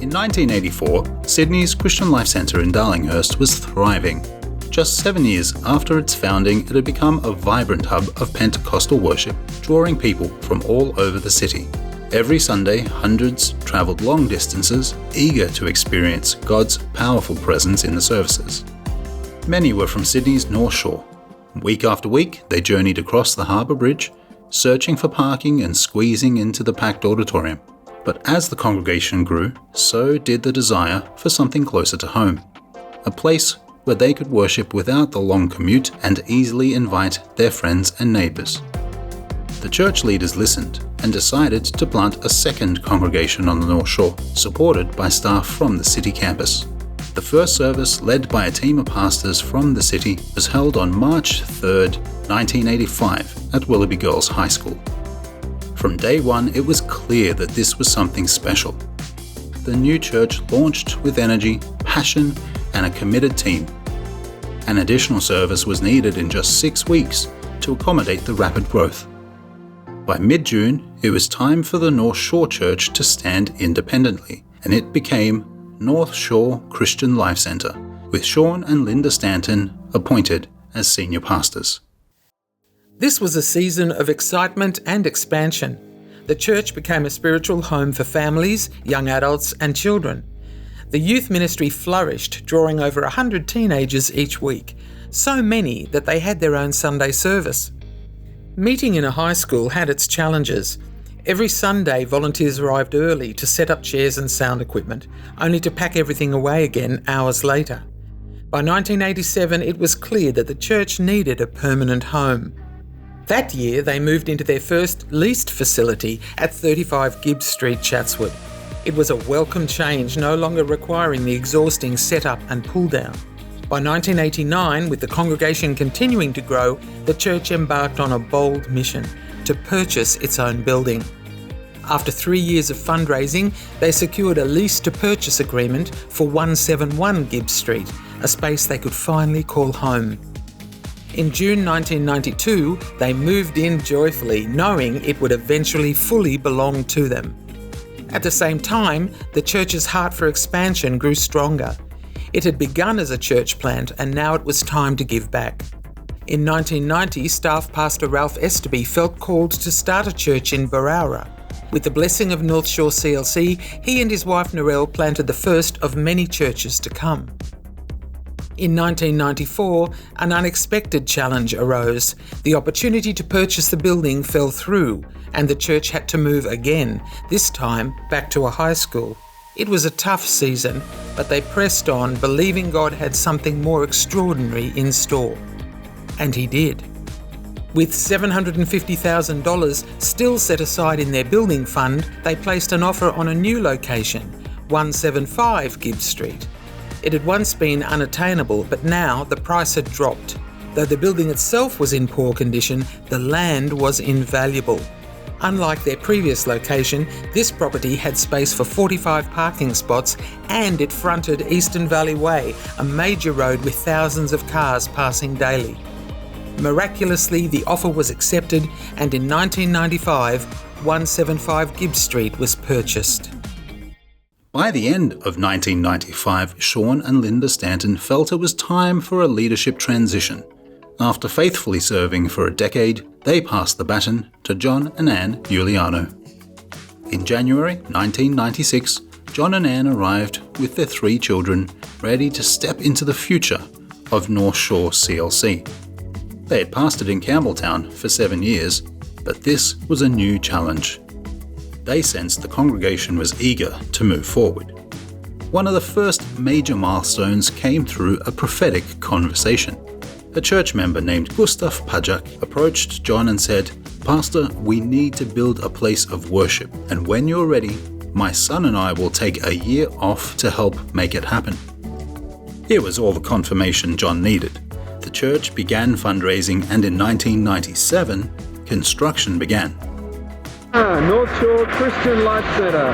In 1984, Sydney's Christian Life Centre in Darlinghurst was thriving. Just 7 years after its founding, it had become a vibrant hub of Pentecostal worship, drawing people from all over the city. Every Sunday, hundreds travelled long distances, eager to experience God's powerful presence in the services. Many were from Sydney's North Shore. Week after week, they journeyed across the Harbour Bridge, searching for parking and squeezing into the packed auditorium. But as the congregation grew, so did the desire for something closer to home. A place where they could worship without the long commute and easily invite their friends and neighbours. The church leaders listened and decided to plant a second congregation on the North Shore, supported by staff from the city campus. The first service, led by a team of pastors from the city, was held on March 3, 1985 at Willoughby Girls High School. From day one, it was clear that this was something special. The new church launched with energy, passion, and a committed team. An additional service was needed in just 6 weeks to accommodate the rapid growth. By mid-June, it was time for the North Shore Church to stand independently, and it became North Shore Christian Life Centre, with Sean and Linda Stanton appointed as senior pastors. This was a season of excitement and expansion. The church became a spiritual home for families, young adults, and children. The youth ministry flourished, drawing over 100 teenagers each week, so many that they had their own Sunday service. Meeting in a high school had its challenges. Every Sunday, volunteers arrived early to set up chairs and sound equipment, only to pack everything away again hours later. By 1987, it was clear that the church needed a permanent home. That year, they moved into their first leased facility at 35 Gibbs Street, Chatswood. It was a welcome change, no longer requiring the exhausting setup and pull down. By 1989, with the congregation continuing to grow, the church embarked on a bold mission to purchase its own building. After 3 years of fundraising, they secured a lease-to-purchase agreement for 171 Gibbs Street, a space they could finally call home. In June 1992, they moved in joyfully, knowing it would eventually fully belong to them. At the same time, the church's heart for expansion grew stronger. It had begun as a church plant, and now it was time to give back. In 1990, staff pastor Ralph Esterby felt called to start a church in Barowra. With the blessing of North Shore CLC, he and his wife Narelle planted the first of many churches to come. In 1994, an unexpected challenge arose. The opportunity to purchase the building fell through, and the church had to move again, this time back to a high school. It was a tough season, but they pressed on, believing God had something more extraordinary in store. And he did. With $750,000 still set aside in their building fund, they placed an offer on a new location, 175 Gibbs Street. It had once been unattainable, but now the price had dropped. Though the building itself was in poor condition, the land was invaluable. Unlike their previous location, this property had space for 45 parking spots, and it fronted Eastern Valley Way, a major road with thousands of cars passing daily. Miraculously, the offer was accepted, and in 1995, 175 Gibbs Street was purchased. By the end of 1995, Sean and Linda Stanton felt it was time for a leadership transition. After faithfully serving for a decade, they passed the baton to John and Ann Giuliano. In January 1996, John and Ann arrived with their 3 children, ready to step into the future of North Shore CLC. They had pastored in Campbelltown for 7 years, but this was a new challenge. They sensed the congregation was eager to move forward. One of the first major milestones came through a prophetic conversation. A church member named Gustav Pajak approached John and said, "Pastor, we need to build a place of worship, and when you're ready, my son and I will take a year off to help make it happen." Here was all the confirmation John needed. The church began fundraising, and in 1997, construction began. North Shore Christian Life Centre,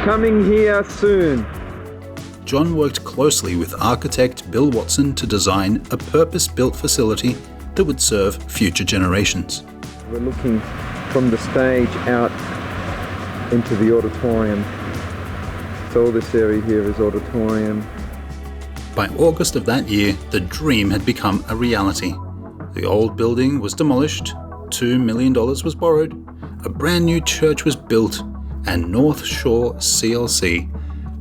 coming here soon. John worked closely with architect Bill Watson to design a purpose-built facility that would serve future generations. We're looking from the stage out into the auditorium. all this area here is auditorium. By August of that year, the dream had become a reality. The old building was demolished, $2 million was borrowed, a brand new church was built, and North Shore CLC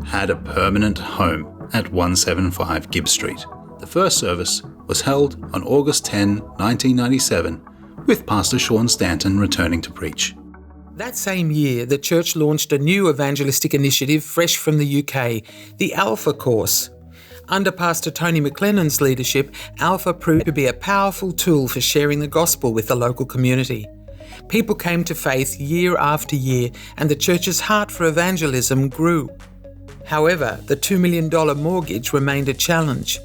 had a permanent home at 175 Gibb Street. The first service was held on August 10, 1997, with Pastor Sean Stanton returning to preach. That same year, the church launched a new evangelistic initiative fresh from the UK, the Alpha Course. Under Pastor Tony McLennan's leadership, Alpha proved to be a powerful tool for sharing the gospel with the local community. People came to faith year after year, and the church's heart for evangelism grew. However, the $2 million mortgage remained a challenge.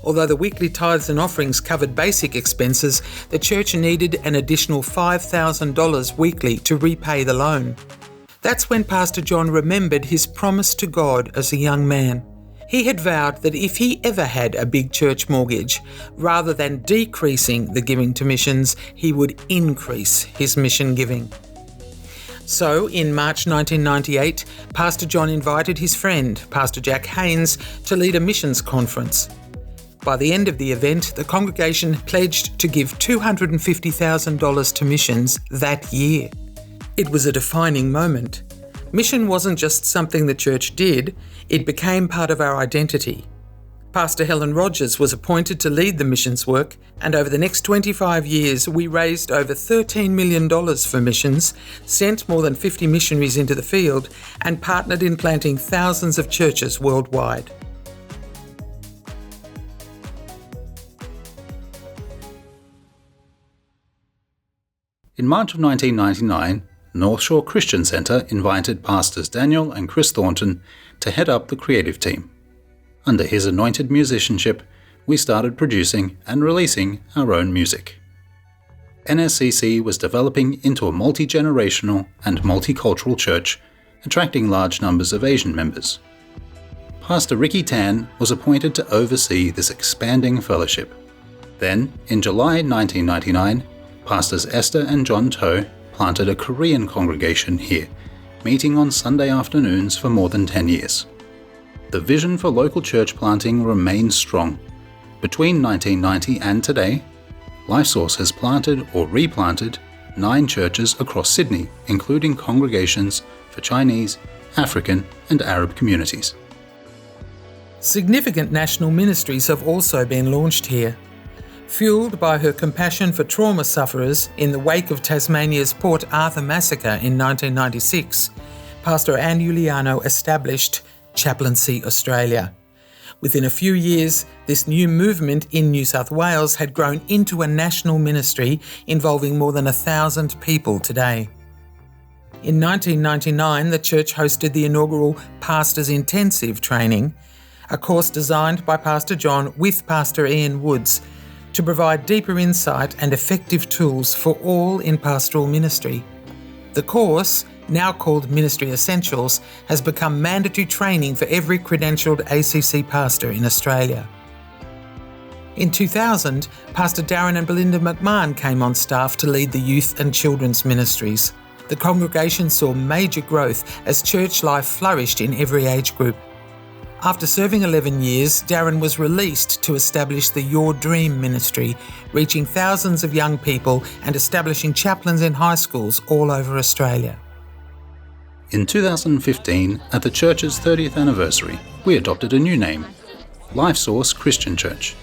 Although the weekly tithes and offerings covered basic expenses, the church needed an additional $5,000 weekly to repay the loan. That's when Pastor John remembered his promise to God as a young man. He had vowed that if he ever had a big church mortgage, rather than decreasing the giving to missions, he would increase his mission giving. So, in March 1998, Pastor John invited his friend, Pastor Jack Haynes, to lead a missions conference. By the end of the event, the congregation pledged to give $250,000 to missions that year. It was a defining moment. Mission wasn't just something the church did, it became part of our identity. Pastor Helen Rogers was appointed to lead the missions work, and over the next 25 years we raised over $13 million for missions, sent more than 50 missionaries into the field, and partnered in planting thousands of churches worldwide. In March of 1999, North Shore Christian Centre invited Pastors Daniel and Chris Thornton to head up the creative team. Under his anointed musicianship, we started producing and releasing our own music. NSCC was developing into a multi-generational and multicultural church, attracting large numbers of Asian members. Pastor Ricky Tan was appointed to oversee this expanding fellowship. Then, in July 1999, Pastors Esther and John Toe planted a Korean congregation here, meeting on Sunday afternoons for more than 10 years. The vision for local church planting remains strong. Between 1990 and today, LifeSource has planted or replanted 9 churches across Sydney, including congregations for Chinese, African and Arab communities. Significant national ministries have also been launched here. Fueled by her compassion for trauma sufferers in the wake of Tasmania's Port Arthur massacre in 1996, Pastor Anne Juliano established Chaplaincy Australia. Within a few years, this new movement in New South Wales had grown into a national ministry involving more than 1,000 people today. In 1999, the church hosted the inaugural Pastors Intensive training, a course designed by Pastor John with Pastor Ian Woods to provide deeper insight and effective tools for all in pastoral ministry. The course, now called Ministry Essentials, has become mandatory training for every credentialed ACC pastor in Australia. In 2000, Pastor Darren and Belinda McMahon came on staff to lead the youth and children's ministries. The congregation saw major growth as church life flourished in every age group. After serving 11 years, Darren was released to establish the Your Dream ministry, reaching thousands of young people and establishing chaplains in high schools all over Australia. In 2015, at the church's 30th anniversary, we adopted a new name, LifeSource Christian Church.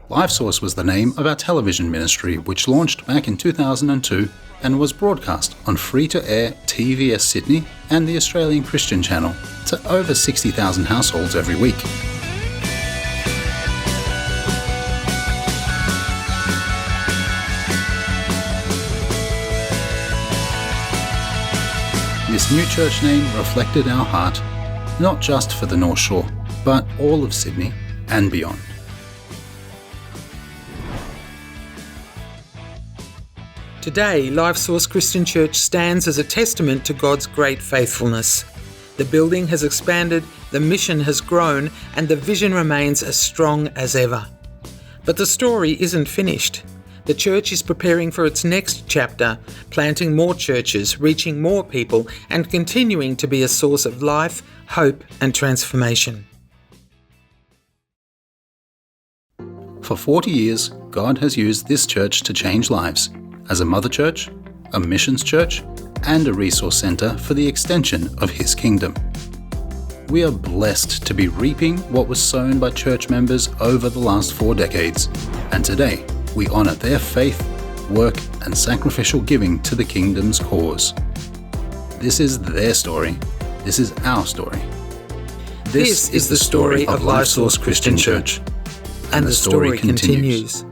LifeSource was the name of our television ministry, which launched back in 2002 and was broadcast on free-to-air TVS Sydney and the Australian Christian Channel to over 60,000 households every week. This new church name reflected our heart, not just for the North Shore, but all of Sydney and beyond. Today, LifeSource Christian Church stands as a testament to God's great faithfulness. The building has expanded, the mission has grown, and the vision remains as strong as ever. But the story isn't finished. The church is preparing for its next chapter, planting more churches, reaching more people, and continuing to be a source of life, hope, and transformation. For 40 years, God has used this church to change lives as a mother church, a missions church, and a resource center for the extension of His kingdom. We are blessed to be reaping what was sown by church members over the last 4 decades, and today we honor their faith, work, and sacrificial giving to the kingdom's cause. This is their story. This is our story. This is the story of LifeSource Christian Church. And the story continues.